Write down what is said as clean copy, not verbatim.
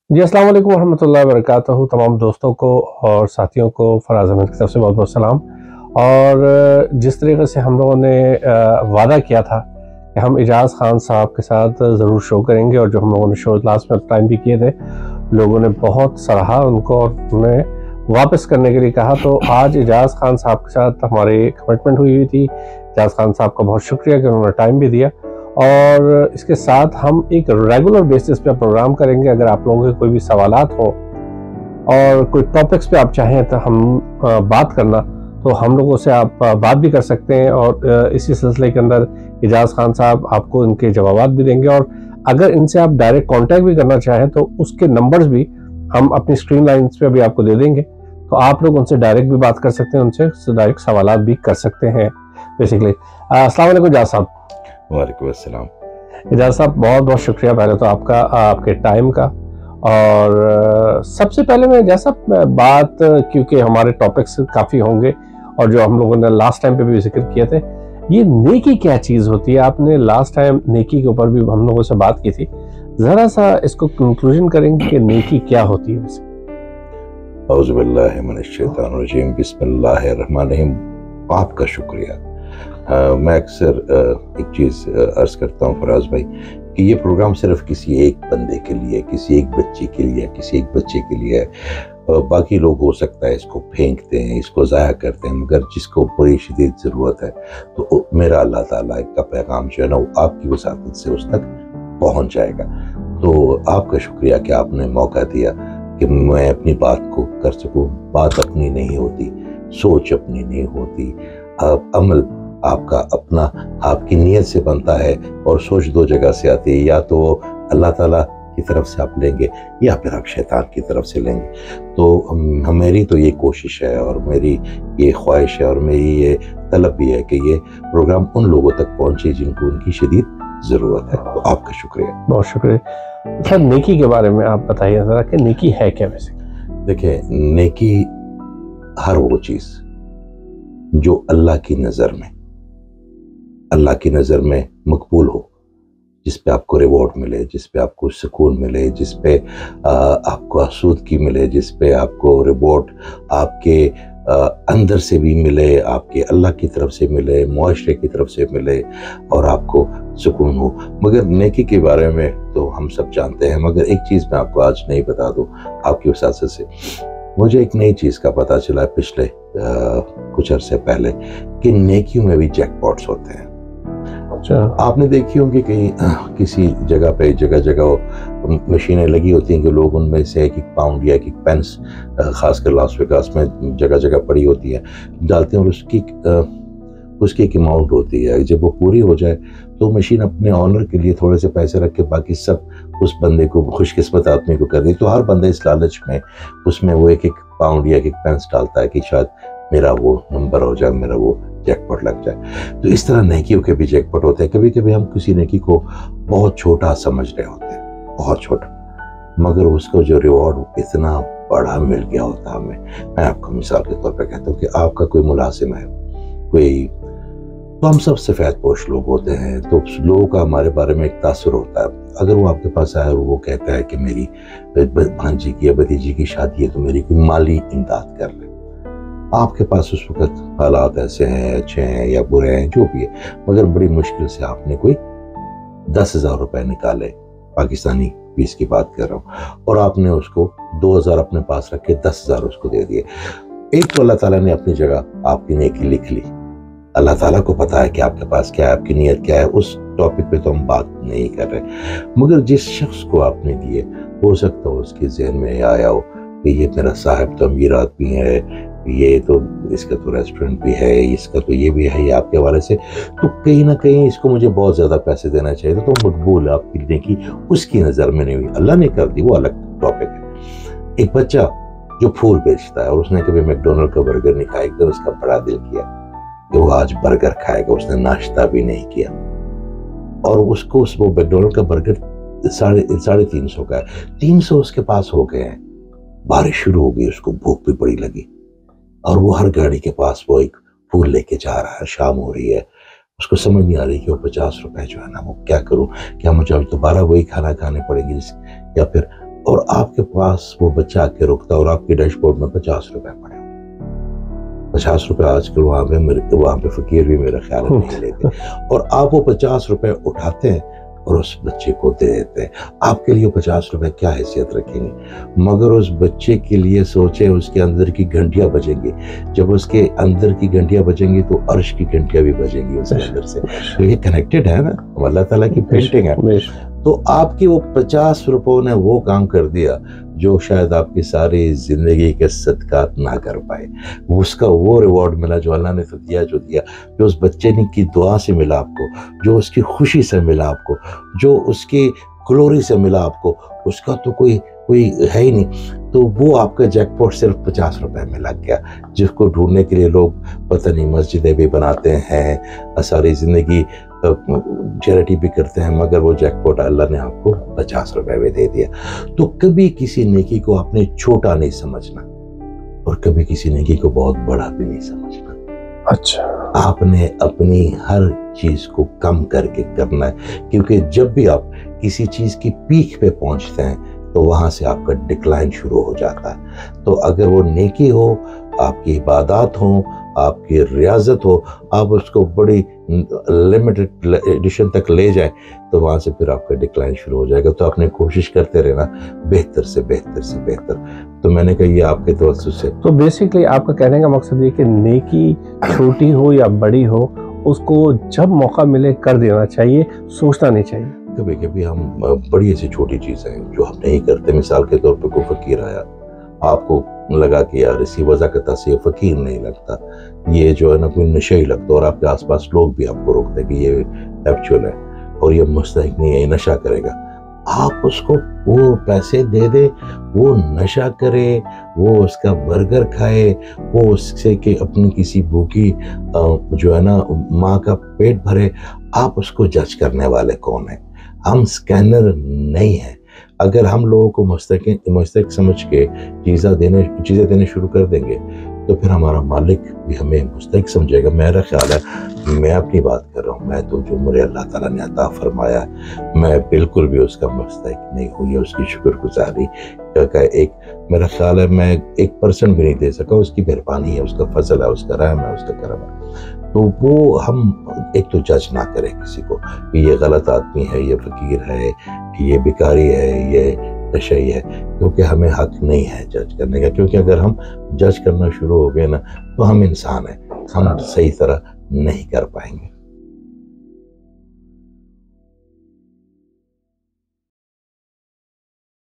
जी, अस्सलाम वालेकुम वरहमतुल्लाहि वबरकातुहू। तमाम दोस्तों को और साथियों को फराज अहमद की तरफ से बहुत बहुत सलाम। और जिस तरीके से हम लोगों ने वादा किया था कि हम इजाज़ खान साहब के साथ ज़रूर शो करेंगे, और जो हम लोगों ने शो लास्ट में टाइम भी किए थे, लोगों ने बहुत सराहा उनको और उन्हें वापस करने के लिए कहा। तो आज इजाज़ खान साहब के साथ हमारी कमिटमेंट हुई थी। इजाज़ खान साहब का बहुत शुक्रिया कि उन्होंने टाइम भी दिया, और इसके साथ हम एक रेगुलर बेसिस पे प्रोग्राम करेंगे। अगर आप लोगों के कोई भी सवालात हो और कोई टॉपिक्स पे आप चाहें तो हम बात करना, तो हम लोगों से आप बात भी कर सकते हैं, और इसी सिलसिले के अंदर इजाज़ खान साहब आपको इनके जवाबात भी देंगे। और अगर इनसे आप डायरेक्ट कांटेक्ट भी करना चाहें तो उसके नंबर्स भी हम अपनी स्क्रीन लाइन्स पे भी आपको दे देंगे, तो आप लोग उनसे डायरेक्ट भी बात कर सकते हैं, उनसे डायरेक्ट सवालात भी कर सकते हैं बेसिकली। अस्सलाम वालेकुम इजाज़ साहब। वालेकुम अस्सलाम। इजाज़ साहब, बहुत बहुत शुक्रिया पहले तो आपका, आपके टाइम का। और सबसे पहले मैं इजाज़ साहब बात, क्योंकि हमारे टॉपिक्स काफ़ी होंगे और जो हम लोगों ने लास्ट टाइम पे भी जिक्र किए थे, ये नेकी क्या चीज़ होती है? आपने लास्ट टाइम नेकी के ऊपर भी हम लोगों से बात की थी, ज़रा सा इसको कंक्लूजन करेंगे कि नेकी क्या होती है वैसे? औज़ु बिल्लाहि मिनश शैतानिर रजीम, बिस्मिल्लाहिर रहमानिर रहीम। आपका शुक्रिया। मैं अक्सर एक चीज़ अर्ज़ करता हूँ फराज भाई, कि ये प्रोग्राम सिर्फ किसी एक बंदे के लिए, किसी एक बच्चे के लिए, किसी एक बच्चे के लिए है। बाकी लोग हो सकता है इसको फेंकते हैं, इसको ज़ाया करते हैं, मगर जिसको बड़ी शदीद ज़रूरत है, तो मेरा अल्लाह ताला का पैगाम जो है ना, वो आपकी वसातत से उस तक पहुँच जाएगा। तो आपका शुक्रिया कि आपने मौका दिया कि मैं अपनी बात को कर सकूँ। बात अपनी नहीं होती, सोच अपनी नहीं होती, अमल आपका अपना आपकी नीयत से बनता है, और सोच दो जगह से आती है, या तो अल्लाह ताला की तरफ से आप लेंगे या फिर आप शैतान की तरफ से लेंगे। तो मेरी तो ये कोशिश है और मेरी ये ख्वाहिश है और मेरी ये तलब भी है कि ये प्रोग्राम उन लोगों तक पहुँचे जिनको उनकी शदीद ज़रूरत है। तो आपका शुक्रिया। बहुत शुक्रिया सर। नेकी के बारे में आप बताइए ज़रा कि नेकी है क्या वैसे? देखिए, नेकी हर वो चीज़ जो अल्लाह की नज़र में मकबूल हो, जिस पे आपको रिवॉर्ड मिले, जिस पे आपको सुकून मिले, जिस पे आपको आसूदगी मिले, जिस पे आपको रिवॉर्ड आपके अंदर से भी मिले, आपके अल्लाह की तरफ से मिले, मुआशरे की तरफ से मिले, और आपको सुकून हो। मगर नेकी के बारे में तो हम सब जानते हैं, मगर एक चीज़ मैं आपको आज नहीं बता दूँ आपकी वसात से। मुझे एक नई चीज़ का पता चला पिछले कुछ अरसे पहले, कि नेकियों में भी जैकपॉट्स होते हैं। अच्छा। आपने देखी होंगी कि किसी जगह पे जगह जगह मशीनें लगी होती हैं कि लोग उनमें से एक एक पाउंड या एक एक पेंस, खासकर लास वेगास में जगह जगह पड़ी होती है, डालते हैं, और उसकी एक अमाउंट होती है। जब वो पूरी हो जाए तो मशीन अपने ऑनर के लिए थोड़े से पैसे रख के बाकी सब उस बंदे को, खुशकिस्मत आदमी को कर दी। तो हर बंदा इस लालच में उसमें वो एक एक पाउंड या एक एक पेंस डालता है कि शायद मेरा वो नंबर हो जाए, मेरा वो जैकपॉट लग जाए। तो इस तरह नेकियों के भी जैकपॉट होते हैं। कभी कभी हम किसी नेकी को बहुत छोटा समझ रहे होते हैं, बहुत छोटा, मगर उसको जो रिवॉर्ड इतना बड़ा मिल गया होता है हमें। मैं आपको मिसाल के तौर पर कहता हूँ कि आपका कोई मुलाजिम है, कोई, तो हम सब सफ़ेद पोश लोग होते हैं, तो लोगों का हमारे बारे में एक तासुर होता है। अगर वो आपके पास आए और वो कहता है कि मेरी भांजी की या भतीजी की शादी है, तो मेरी कोई माली इमदाद कर ले। आपके पास उस वक्त हालात ऐसे हैं, अच्छे हैं या बुरे हैं, जो भी है, मगर बड़ी मुश्किल से आपने कोई 10,000 रुपए निकाले, पाकिस्तानी फीस की बात कर रहा हूँ, और आपने उसको 2,000 अपने पास रख के 10,000 उसको दे दिए। एक तो अल्लाह ताला ने अपनी जगह आपकी नेकी लिख ली, अल्लाह ताला को पता है कि आपके पास क्या है, आपकी नीयत क्या है। उस टॉपिक पे तो हम बात नहीं कर रहे, मगर जिस शख्स को आपने दिए, हो सकता हो उसके ज़हन में आया हो कि ये मेरा साहब तो अमीर आदमी है, ये तो इसका तो रेस्टोरेंट भी है, इसका तो ये भी है, ये आपके हवाले से, तो कहीं ना कहीं इसको मुझे बहुत ज़्यादा पैसे देना चाहिए। तो मकबूल आपकी नेकी उसकी नज़र में नहीं हुई, अल्लाह ने कर दी, वो अलग टॉपिक है। एक बच्चा जो फूल बेचता है और उसने कभी मैकडोनल्ड का बर्गर नहीं खाया, एकदम उसका बड़ा दिल किया कि वो आज बर्गर खाएगा, उसने नाश्ता भी नहीं किया, और उसको वो मैकडोनल्ड का बर्गर 350 का है, 300 उसके पास हो गए हैं। बारिश शुरू हो गई, उसको भूख भी बड़ी लगी, और वो हर गाड़ी के पास वो एक फूल लेके जा रहा है। शाम हो रही है, उसको समझ नहीं आ रही कि वो 50 रुपए जो है ना, वो क्या करूं, क्या मुझे दोबारा वही खाना खाने पड़ेंगे, या फिर اور آپ کے پاس وہ بچہ آ کے رکتا اور آپ کے ڈیش بورڈ میں 50 روپے پڑے. 50 روپے آج کل وہاں پہ فقیر بھی میرا خیال نہیں لیتے, اور آپ وہ 50 روپے اٹھاتے ہیں اور اس بچے کو دے دیتے ہیں. آپ کے لیے 50 روپے کیا حیثیت رکھیں گے, مگر اس بچے کے لیے سوچیں اس کے اندر کی گھنٹیاں بجیں گی. جب اس کے اندر کی گھنٹیاں بجیں گی تو عرش کی گھنٹیاں بھی بجیں گی اس کے اندر سے. تو یہ کنیکٹڈ ہے نا, اللہ تعالیٰ کی پینٹنگ ہے. تو آپ کی وہ 50 روپوں نے وہ کام کر دیا جو شاید آپ کی ساری زندگی کے صدقات نہ کر پائے. اس کا وہ ریوارڈ ملا جو اللہ نے تو دیا, جو اس بچے نے کی دعا سے ملا آپ کو, جو اس کی خوشی سے ملا آپ کو, جو اس کی گلوری سے ملا آپ کو, اس کا تو کوئی ہے ہی نہیں. تو وہ آپ کا جیک پاٹ صرف 50 روپے میں لگ گیا, جس کو ڈھونڈنے کے لیے لوگ پتہ نہیں مسجدیں بھی بناتے ہیں, ساری زندگی چیریٹی بھی کرتے ہیں, مگر وہ جیک پاٹ اللہ نے آپ کو 50 روپے میں دے دیا. تو کبھی کسی نیکی کو آپ نے چھوٹا نہیں سمجھنا, اور کبھی کسی نیکی کو بہت بڑا بھی نہیں سمجھنا. اچھا, آپ نے اپنی ہر چیز کو کم کر کے کرنا ہے, کیونکہ جب بھی آپ کسی چیز کی پیک پہ پہنچتے ہیں تو وہاں سے آپ کا ڈکلائن شروع ہو جاتا ہے. تو اگر وہ نیکی ہو, آپ کی عبادات ہوں, آپ کی ریاضت ہو, آپ اس کو بڑی لمیٹڈ ایڈیشن تک لے جائیں تو وہاں سے پھر آپ کا ڈکلائن شروع ہو جائے گا. تو آپ نے کوشش کرتے رہنا بہتر سے بہتر سے بہتر. تو میں نے کہا یہ آپ کے توسط سے. تو بیسیکلی آپ کا کہنے کا مقصد یہ کہ نیکی چھوٹی ہو یا بڑی ہو, اس کو جب موقع ملے کر دینا چاہیے, سوچنا نہیں چاہیے. کبھی کبھی ہم بڑی ایسی چھوٹی چیزیں ہیں جو ہم نہیں کرتے. مثال کے طور پہ کوئی فقیر آیا, آپ کو لگا کہ یار اسی وضاحت سے یہ فقیر نہیں لگتا, یہ جو ہے نا کوئی نشہ ہی لگتا, اور آپ کے آس پاس لوگ بھی آپ کو روکتے کہ یہ ایکچوئل ہے اور یہ مستحق نہیں ہے, یہ نشہ کرے گا. آپ اس کو وہ پیسے دے دے, وہ نشہ کرے, وہ اس کا برگر کھائے, وہ اس سے کہ اپنی کسی بھوکی جو ہے نا ماں کا پیٹ بھرے. آپ اس کو جج کرنے والے کون ہیں؟ ہم سکینر نہیں ہیں. اگر ہم لوگوں کو مستحق سمجھ کے چیزیں دینے شروع کر دیں گے تو پھر ہمارا مالک بھی ہمیں مستحق سمجھے گا. میرا خیال ہے, میں اپنی بات کر رہا ہوں, میں تو جو مجھے اللہ تعالیٰ نے عطا فرمایا میں بالکل بھی اس کا مستحق نہیں ہوں. یہ اس کی شکر گزاری کا ایک میرا خیال ہے, میں 1% بھی نہیں دے سکا. اس کی مہربانی ہے, اس کا فضل ہے, اس کا رحم ہے, اس کا کرم ہے. تو وہ ہم ایک تو جج نہ کریں کسی کو کہ یہ غلط آدمی ہے, یہ فقیر ہے, یہ بیکاری ہے, یہ نشئی ہے, کیونکہ ہمیں حق نہیں ہے جج کرنے کا. کیونکہ اگر ہم جج کرنا شروع ہو گئے نا تو ہم انسان ہیں, ہم صحیح طرح نہیں کر پائیں گے.